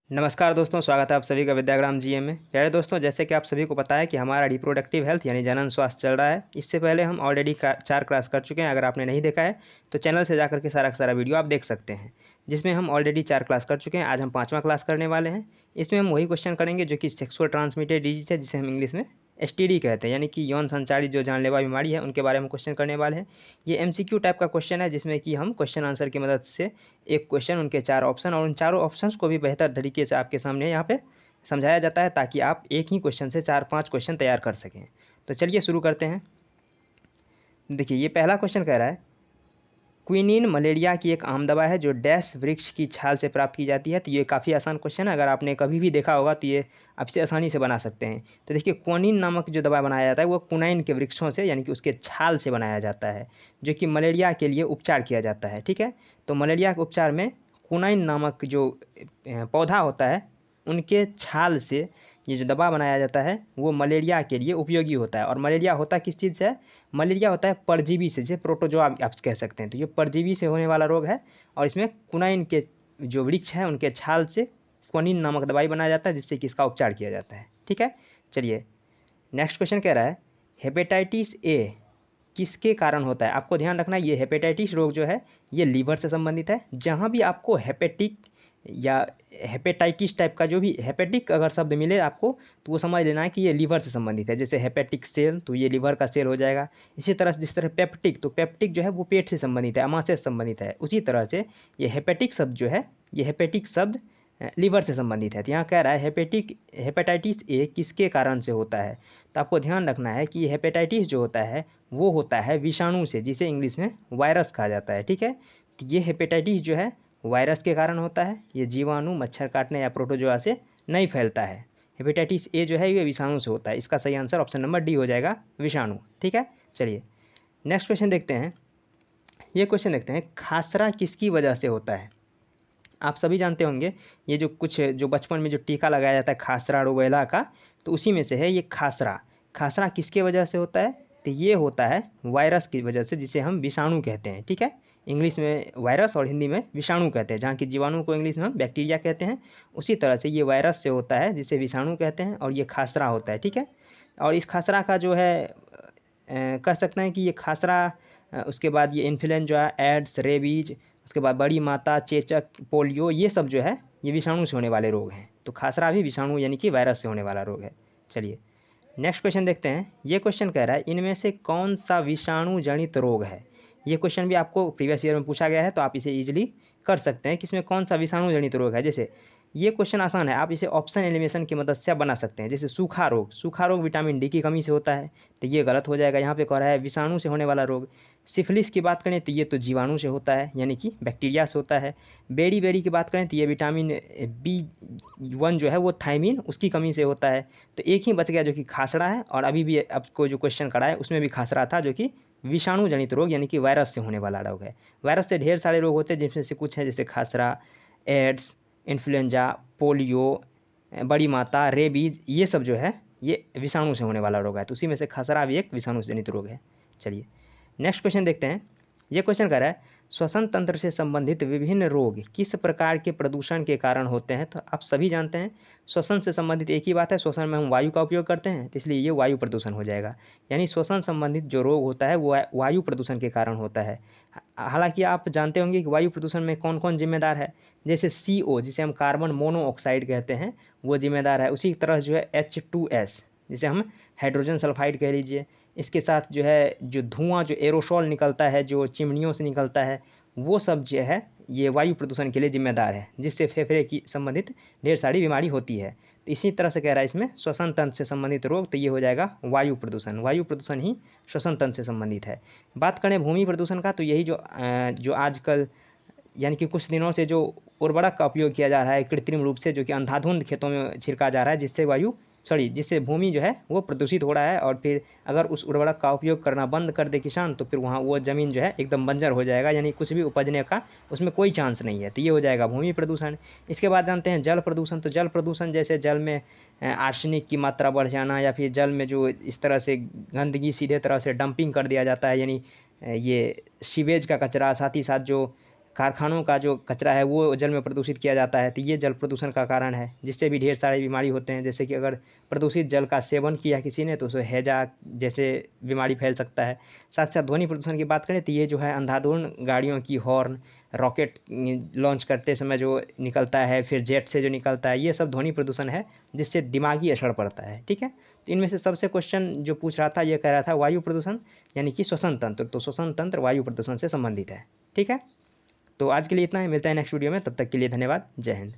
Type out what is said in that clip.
नमस्कार दोस्तों, स्वागत है आप सभी का विद्याग्राम जीएम में। प्यारे दोस्तों, जैसे कि आप सभी को पता है कि हमारा रिप्रोडक्टिव हेल्थ यानी जनन स्वास्थ्य चल रहा है। इससे पहले हम ऑलरेडी 4 क्लास कर चुके हैं। अगर आपने नहीं देखा है तो चैनल से जाकर के सारा का सारा वीडियो आप देख सकते हैं, जिसमें हम ऑलरेडी 4 क्लास कर चुके हैं। आज हम 5वां क्लास करने वाले हैं। इसमें हम वही क्वेश्चन करेंगे जो कि सेक्सुअल ट्रांसमिटेड डिजीज है, जिसे हम इंग्लिश में एसटीडी कहते हैं, यानी कि यौन संचारित जो जानलेवा बीमारी है उनके बारे में क्वेश्चन करने वाले हैं। ये एमसीक्यू टाइप का क्वेश्चन है, जिसमें कि हम क्वेश्चन आंसर की मदद से एक क्वेश्चन, उनके 4 ऑप्शन और उन चारों ऑप्शंस को भी बेहतर तरीके से आपके सामने यहाँ पे समझाया जाता है, ताकि आप एक ही क्वेश्चन से 4-5 क्वेश्चन तैयार कर सकें। तो चलिए शुरू करते हैं। देखिए, ये पहला क्वेश्चन कह रहा है, क्विनिन मलेरिया की एक आम दवा है जो डैश वृक्ष की छाल से प्राप्त की जाती है। तो ये काफ़ी आसान क्वेश्चन है। अगर आपने कभी भी देखा होगा तो ये आप इसे आसानी से बना सकते हैं। तो देखिए, क्विनिन नामक जो दवा बनाया जाता है वो क्विनाइन के वृक्षों से यानी कि उसके छाल से बनाया जाता है, जो कि मलेरिया के लिए उपचार किया जाता है। ठीक है, तो मलेरिया के उपचार में क्विनाइन नामक जो पौधा होता है उनके छाल से ये जो दवा बनाया जाता है वो मलेरिया के लिए उपयोगी होता है। और मलेरिया होता किस चीज़ से है? मलेरिया होता है परजीवी से, जैसे प्रोटोजोआ आप कह सकते हैं। तो ये परजीवी से होने वाला रोग है, और इसमें क्विनाइन के जो वृक्ष हैं उनके छाल से क्विनिन नामक दवाई बनाया जाता है, जिससे कि इसका उपचार किया जाता है। ठीक है, चलिए नेक्स्ट क्वेश्चन कह रहा है, हेपेटाइटिस ए किसके कारण होता है? आपको ध्यान रखना है, ये हेपेटाइटिस रोग जो है ये लीवर से संबंधित है। जहाँ भी आपको हेपेटिक या हेपेटाइटिस टाइप का जो भी हेपेटिक अगर शब्द मिले आपको, तो वो समझ लेना है कि ये लीवर से संबंधित है। जैसे हेपेटिक सेल, तो ये लीवर का सेल हो जाएगा। इसी तरह से जिस तरह पेप्टिक, तो पेप्टिक जो है वो पेट से संबंधित है, अमाशय से संबंधित है। उसी तरह से ये हेपेटिक शब्द जो है, ये हेपेटिक शब्द लीवर से संबंधित है। तो यहाँ कह रहा है हेपेटाइटिस ए किसके कारण से होता है? तो आपको ध्यान रखना है कि हेपेटाइटिस जो होता है वो होता है विषाणु से, जिसे इंग्लिश में वायरस कहा जाता है। ठीक है, तो ये हेपेटाइटिस जो है वायरस के कारण होता है। ये जीवाणु, मच्छर काटने या प्रोटोजोआ से नहीं फैलता है। हेपेटाइटिस ए जो है ये विषाणु से होता है। इसका सही आंसर ऑप्शन नंबर डी हो जाएगा, विषाणु। ठीक है, चलिए नेक्स्ट क्वेश्चन देखते हैं। ये क्वेश्चन देखते हैं, खासरा किसकी वजह से होता है? आप सभी जानते होंगे, ये जो बचपन में जो टीका लगाया जाता है खासरा रूबेला का, तो उसी में से है ये खासरा। खासरा किसके वजह से होता है? तो ये होता है वायरस की वजह से, जिसे हम विषाणु कहते हैं। ठीक है, इंग्लिश में वायरस और हिंदी में विषाणु कहते हैं। जहाँ की जीवाणु को इंग्लिश में हम बैक्टीरिया कहते हैं, उसी तरह से ये वायरस से होता है, जिसे विषाणु कहते हैं, और ये खासरा होता है। ठीक है, और इस खासरा का जो है कह सकते हैं कि ये खासरा, उसके बाद ये इन्फ्लुएंजा, एड्स, रेबीज, उसके बाद बड़ी माता, चेचक, पोलियो, ये सब जो है ये विषाणु से होने वाले रोग हैं। तो खासरा भी विषाणु यानी कि वायरस से होने वाला रोग है। चलिए नेक्स्ट क्वेश्चन देखते हैं। ये क्वेश्चन कह रहा है, इनमें से कौन सा विषाणु जनित रोग है? ये क्वेश्चन भी आपको प्रीवियस ईयर में पूछा गया है, तो आप इसे ईजिली कर सकते हैं कि इसमें कौन सा विषाणु जनित रोग है। जैसे ये क्वेश्चन आसान है, आप इसे ऑप्शन एलिमिनेशन की मदद से आप बना सकते हैं। जैसे सूखा रोग विटामिन डी की कमी से होता है, तो ये गलत हो जाएगा। यहाँ पे कह रहा है विषाणु से होने वाला रोग। सिफिलिस की बात करें तो ये तो जीवाणु से होता है, यानी कि बैक्टीरिया से होता है। बेरी की बात करें तो ये विटामिन B1 जो है वो थायमिन, उसकी कमी से होता है। तो एक ही बच गया जो कि खासरा है, और अभी भी आपको जो क्वेश्चन करा है उसमें भी खासरा था, जो कि विषाणु जनित रोग यानी कि वायरस से होने वाला रोग है। वायरस से ढेर सारे रोग होते हैं, जिसमें से कुछ है जैसे खासरा, एड्स, इन्फ्लुएंजा, पोलियो, बड़ी माता, रेबीज, ये सब जो है ये विषाणु से होने वाला रोग है। तो उसी में से खसरा भी एक विषाणु जनित रोग है। चलिए नेक्स्ट क्वेश्चन देखते हैं। ये क्वेश्चन कर रहा है, श्वसन तंत्र से संबंधित विभिन्न रोग किस प्रकार के प्रदूषण के कारण होते हैं? तो आप सभी जानते हैं श्वसन से संबंधित एक ही बात है, श्वसन में हम वायु का उपयोग करते हैं, तो इसलिए ये वायु प्रदूषण हो जाएगा। यानी श्वसन संबंधित जो रोग होता है वो वायु प्रदूषण के कारण होता है। हालांकि आप जानते होंगे कि वायु प्रदूषण में कौन कौन जिम्मेदार है। जैसे CO, जिसे हम कार्बन मोनोऑक्साइड कहते हैं, वो जिम्मेदार है। उसी तरह जो है H2S, जिसे हम हाइड्रोजन सल्फाइड कह लीजिए। इसके साथ जो है जो धुआं, जो एरोसोल निकलता है, जो चिमनियों से निकलता है, वो सब जो है ये वायु प्रदूषण के लिए जिम्मेदार है, जिससे फेफड़े की संबंधित ढेर सारी बीमारी होती है। तो इसी तरह से कह रहा है इसमें श्वसन तंत्र से संबंधित रोग, तो ये हो जाएगा वायु प्रदूषण। वायु प्रदूषण ही श्वसन तंत्र से संबंधित है। बात करें भूमि प्रदूषण का, तो यही जो आजकल यानी कि कुछ दिनों से जो उर्वरक का उपयोग किया जा रहा है कृत्रिम रूप से, जो कि अंधाधुंध खेतों में छिड़का जा रहा है, जिससे भूमि जो है वो प्रदूषित हो रहा है। और फिर अगर उस उर्वरक का उपयोग करना बंद कर दे किसान, तो फिर वहाँ वो ज़मीन जो है एकदम बंजर हो जाएगा, यानी कुछ भी उपजने का उसमें कोई चांस नहीं है। तो ये हो जाएगा भूमि प्रदूषण। इसके बाद जानते हैं जल प्रदूषण। तो जल प्रदूषण जैसे जल में आर्सेनिक की मात्रा बढ़ जाना, या फिर जल में जो इस तरह से गंदगी सीधे तरह से डंपिंग कर दिया जाता है, यानी ये सीवेज का कचरा, साथ ही साथ जो कारखानों का जो कचरा है वो जल में प्रदूषित किया जाता है, तो ये जल प्रदूषण का कारण है, जिससे भी ढेर सारी बीमारी होते हैं। जैसे कि अगर प्रदूषित जल का सेवन किया किसी ने तो उसे हैजा जैसे बीमारी फैल सकता है। साथ साथ ध्वनि प्रदूषण की बात करें तो ये जो है अंधाधुंध गाड़ियों की हॉर्न, रॉकेट लॉन्च करते समय जो निकलता है, फिर जेट से जो निकलता है, ये सब ध्वनि प्रदूषण है, जिससे दिमागी असर पड़ता है। ठीक है, तो इनमें से सबसे क्वेश्चन जो पूछ रहा था ये कह रहा था वायु प्रदूषण यानी कि श्वसन तंत्र, तो श्वसन तंत्र वायु प्रदूषण से संबंधित है। ठीक है, तो आज के लिए इतना ही, मिलता है नेक्स्ट वीडियो में, तब तक के लिए धन्यवाद, जय हिंद।